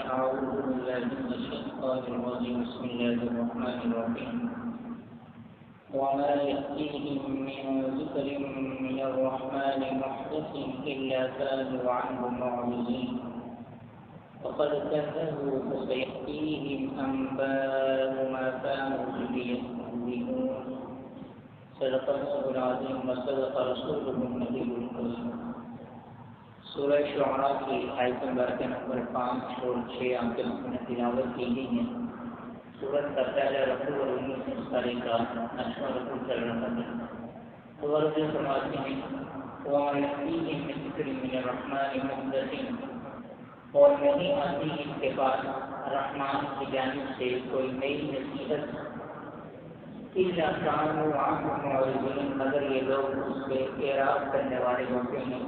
أعوذ بالله من الشيطان الرجيم بسم الله الرحمن الرحيم وما يأتيهم من ذكر من الرحمن محدث إلا كانوا عنه معرضين وقد كذبوا فسيأتيهم أنباء ما كانوا به يستهزئون صدق الله العظيم وصدق رسوله النبي الكريم سورہ شعراء کی آیت مبارکہ نمبر 5 اور 6 آپ کے سامنے تلاوت کی گئی ہے۔ سورت کا پہلا رکوع اور 19 سپارے کا 8واں رکوع چل رہا ہے۔ تو عرض فرماتے ہیں وَمَا يَأْتِيهِم مِّن ذِكْرٍ مِّنَ الرَّحْمَٰنِ مُحْدَثٍ، اور نہیں آتی ان کے پاس رحمان کی جانب سے کوئی نئی نصیحت إِلَّا كَانُوا عَنْهُ مُعْرِضِينَ، مگر یہ لوگ اس سے اعراض کرنے والے ہوتے ہیں۔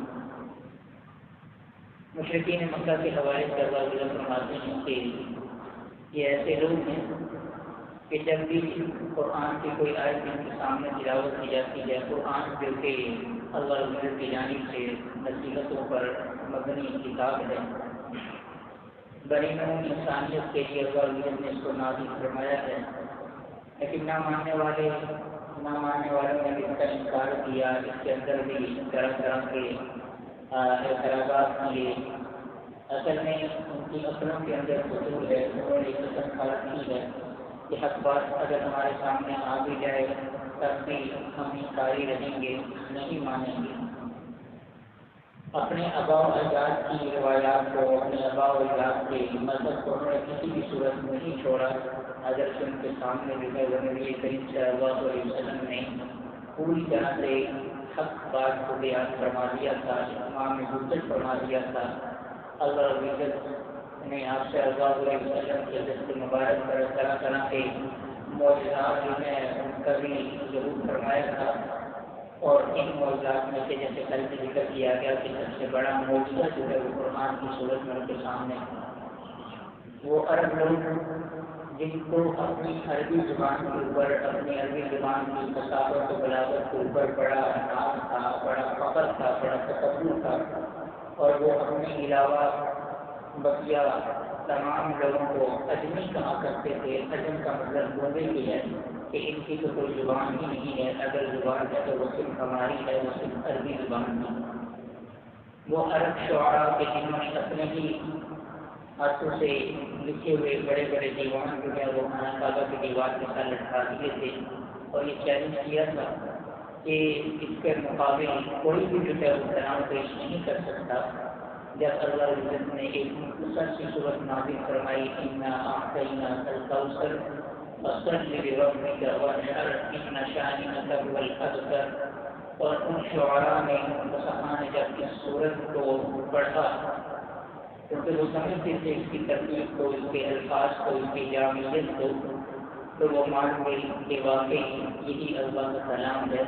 مشرکین مکہ کے حوالے سے اللہ فرماتے ہیں کہ یہ ایسے لوگ ہیں کہ جب بھی قرآن کی کوئی آیت ان کے سامنے تلاوت کی جاتی ہے، قرآن جو کہ اللہ کی جانب سے نصیحتوں پر مبنی کتاب ہے، بنی نوع انسانیت کے لیے اللہ نے اس کو نازل فرمایا ہے، لیکن نہ ماننے والوں نے اس کا انکار کیا۔ اس کے اندر بھی طرح طرح کے اعتراضات کیے۔ اصل میں ان کی عقلوں کے اندر قصور ہے، انہوں نے قسم کھا رکھی ہے کہ حق بات اگر ہمارے سامنے آ بھی جائے تب بھی ہم انکاری رہیں گے، نہیں مانیں گے۔ اپنے آباء و اجداد کی روایات کو، اپنے آباء و اجداد کے مذہب کو انہوں نے کسی بھی صورت میں نہیں چھوڑا، اگر ان کے سامنے جو ہے وہ نبی کریم صلی اللہ علیہ وسلم نے پوری طرح سے حق بات کو بیان فرما دیا تھا، امام نے حجت فرما دیا تھا۔ اللہ عزت نے آپ صلی اللہ علیہ وسلم کے دست مبارک پر طرح طرح کے معجزات جو ہیں ان کا بھی ضرور فرمایا تھا، اور ان معجزات میں سے جیسے کل سے ذکر کیا گیا کہ سب سے بڑا معجزہ جو ہے وہ قرآن کی صورت میں ان کے سامنے وہ عرب لوگ جن کو اپنی عربی زبان کے اوپر، اپنی عربی زبان کی فصاحت و بلاغت کے اوپر بڑا ناز تھا، بڑا فخر تھا، بڑا تکبر تھا، اور وہ اپنے علاوہ بقیہ تمام لوگوں کو اجمی کہا کرتے تھے۔ اجم کا مطلب بولنے کی ہے کہ ان کی تو کوئی زبان ہی نہیں ہے، اگر زبان ہے تو وہ صرف ہماری ہے، وہ صرف عربی زبان ہے۔ وہ عرب شعراء کے جنہوں نے اپنے ہی ہاتھوں سے لکھے ہوئے بڑے بڑے دیوان جو ہے وہ خانہ کعبہ کی دیوار کے ساتھ لٹکا دیے تھے، اور یہ چیلنج کیا تھا کہ اس کے مقابل کوئی بھی جو ہے وہ کلام پیش نہیں کر سکتا۔ جب اللہ عزت نے ایک مختصر سی صورت نازل فرمائی اِنَّا أَعْطَيْنَاكَ الْكَوْثَرَ فَصَلِّ لِرَبِّكَ وَانْحَرْ إِنَّ شَانِئَكَ هُوَ الْأَبْتَرُ، اور ان شعراء نے، فصحاء نے جب اس صورت کو پڑھا کیونکہ وہ سمجھتے تھے اس کی ترتیب کو، اس کے الفاظ کو، اس کی جامعیت کو، تو وہ مان گئی کہ واقعی یہی اللہ کا کلام ہے،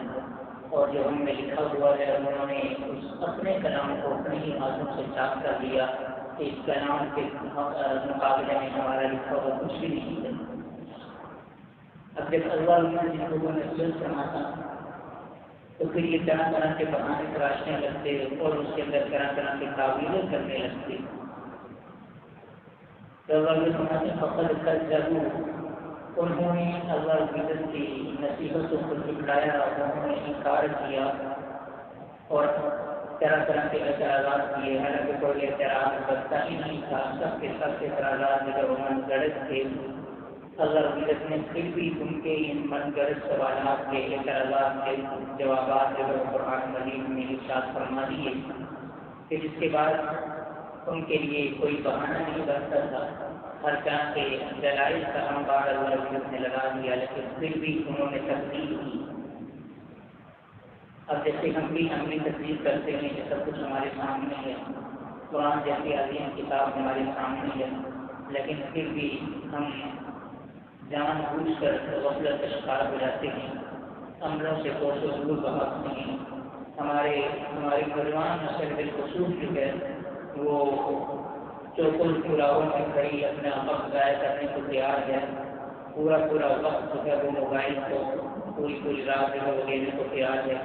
اور جو ہم نے لکھا ہوا ہے انہوں نے اس اپنے کلام کو اپنے ہی ہاتھوں سے صاف کر دیا کہ اس کلام کے مقابلے میں ہمارا لکھا ہوا کچھ بھی نہیں ہے۔ اب جب اللہ جن لوگوں نے سن سماتا تو پھر یہ طرح طرح کے بہانے تراشنے لگتے اور اس کے اندر طرح طرح کی تعویلیں کرنے لگتے۔ تو اللہ فرماتے ہیں فقد کذبوا، انہوں نے اللہ عزت کی نصیحتوں کو جھٹلایا، انہوں نے انکار کیا اور طرح طرح کے اعتراضات کیے، حالانکہ کوئی اعتراض بچتا ہی نہیں تھا، سب کے سب اعتراضات جو من گڑت تھے۔ اللہ عزت نے پھر بھی ان کے ان من گڑت سوالات کے، اعتراضات کے جوابات جو قرآن مجید میں ارشاد فرما دیے، پھر اس کے بعد ان کے لیے کوئی بہانہ نہیں بنتا تھا، ہر طرح کے دلائل کا انبار اللہ عزت نے لگا دیا، لیکن پھر بھی انہوں نے تکذیب کی۔ اب جیسے ہم بھی تکذیب کرتے ہیں کہ سب کچھ ہمارے سامنے ہے، قرآن جیسی عظیم کتاب ہمارے سامنے ہے، لیکن پھر بھی ہم جان بوجھ کر غفلت کا شکار ہو جاتے ہیں، عملوں سے کوس و دور بھاگتے ہیں۔ ہماری نوجوان نسل بالخصوص جو ہے وہ چوکل پلاؤں میں کھڑی اپنا وقت ضائع کرنے کو تیار ہے، پورا وقت جو ہے وہ موبائل کو پوری رات جو ہے وہ دینے کو تیار ہے،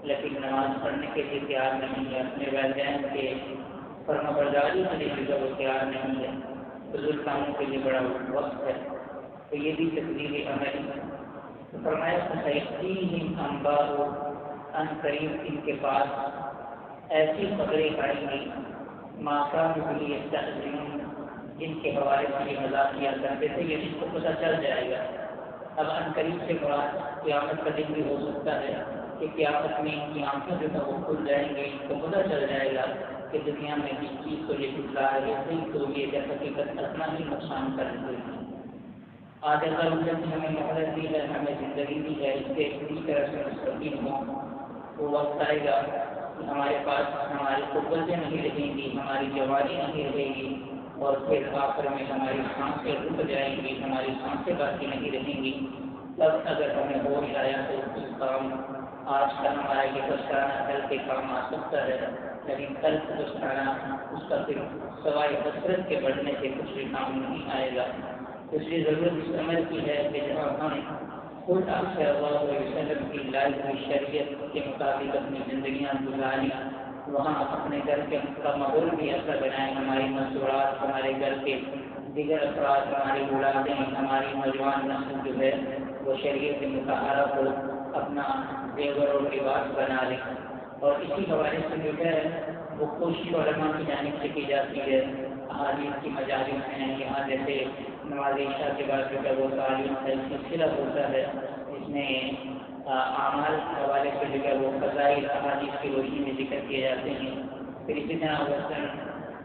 لیکن نماز پڑھنے کے لیے تیار نہیں ہے، اپنے والدین کے فرمانبرداری کے لیے جو وہ تیار نہیں ہے۔ بزرگ کاموں کے لیے بڑا وقت ہے، تو یہ بھی تقدیر عمل ہے۔ تو فرمایا فَسَيَأْتِيهِمْ أَنْبَاءُ، ان قریب ان کے پاس ایسی خبریں آئیں گی مَا كَانُوا بِهِ يَسْتَهْزِئُونَ، جن کے حوالے سے یہ مذاق کیا کرتے تھے، یہ اس کو پتہ چل جائے گا۔ اب ان قریب سے مراد قیامت کا دن بھی ہو سکتا ہے کہ قیامت میں ان کی آنکھیں جو ہے وہ کھل جائیں گی، ان کو پتہ چل جائے گا کہ دنیا میں جس چیز کو یہ ٹھکرا ہے تو یہ در حقیقت اپنا ہی نقصان کر رہی ہے۔ آج اللہ نے ہمیں مہلت دی ہے، ہمیں زندگی دی ہے، اس سے پوری طرح سے مستقیم ہوں۔ وہ وقت آئے گا کہ ہمارے پاس ہماری قوتیں نہیں رہیں گی، ہماری جوانی نہیں رہے گی، اور پھر آخر میں ہماری سانسیں رک جائیں گی، ہماری سانسیں باقی نہیں رہیں گی۔ تب اگر ہمیں ہوش آیا تو اس کام آج کا ہمارا یہ پچھتانا کل کے کام آ سکتا ہے، لیکن کل پچھتانا اس کا پھر سوائے حسرت کے بڑھنے سے کچھ بھی کام نہیں آئے گا۔ اس لیے ضرورت اس عمل کی ہے کہ جہاں ہم خود آپ صلی اللہ علیہ وسلم کی لائی ہوئی شریعت کے مطابق اپنی زندگیاں گزاریں، وہاں اپنے گھر کے کا ماحول بھی ایسا بنائیں، ہماری مستورات، ہمارے گھر کے دیگر افراد، ہماری اولادیں، ہماری نوجوان نسل جو ہے وہ شریعت مطالعہ کو اپنا زیور و لباس بنا لیں۔ اور اسی حوالے سے جو ہے وہ کوشش علماء کی جانب سے کی جاتی ہے۔ احادیث کی مجالس ہیں، یہاں جیسے نماز عشاء کے بعد جو ہے وہ تعلیم کا سلسلہ ہوتا ہے، اس میں اعمال کے حوالے سے جو ہے وہ فضائل احادیث کی روشنی میں ذکر کیے جاتے ہیں۔ پھر اسی طرح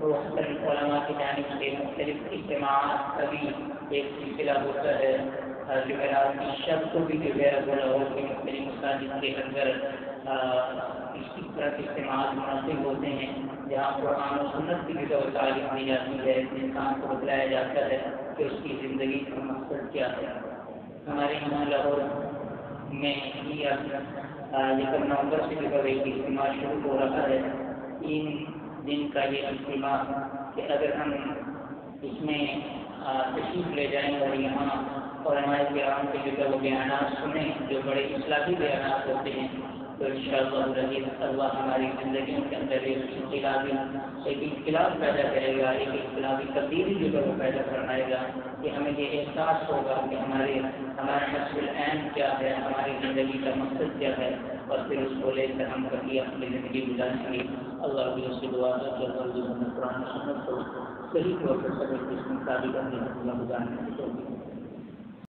مختلف علماء کی جانب سے مختلف اجتماعات کا بھی ایک سلسلہ ہوتا ہے۔ جمعرات کی شب کو بھی جو ہے لاہور کے مختلف مساجد کے اندر اسی طرح کے اجتماعات منعقد ہوتے ہیں، جہاں قرآن و سنت کی جو تعلیم دی جاتی ہے، انسان کو بتلایا جاتا ہے کہ اس کی زندگی کا مقصد کیا ہے۔ ہمارے یہاں لاہور میں لیکن نومبر سے جو ہے ایک اجتماع شروع ہو رہا ہے، 3 دن کا یہ اجتماع، کہ اگر ہم اس میں تشریف لے جائیں اور یہاں اور ہمارے کرام کے جو ہے وہ بیانات سنیں جو بڑے اصلاحی بیانات ہوتے ہیں، تو انشاءاللہ العزیز اللہ ہماری زندگیوں کے اندر ایک انقلاب پیدا کرے گا، ایک انقلابی تبدیلی جو ہے وہ پیدا فرمائے گا کہ ہمیں یہ احساس ہوگا کہ ہمارا مسئلہ عین کیا ہے، ہماری زندگی کا مقصد کیا ہے، اور پھر اس کو لے کر ہم کبھی اپنی زندگی گزاریں گے۔ اللہ بھی اس کی دعا ہے کہ اللہ قرآن سنت کو صحیح طور پر سبھی اس مطابق اپنی زندگیاں گزارنے کی توفیق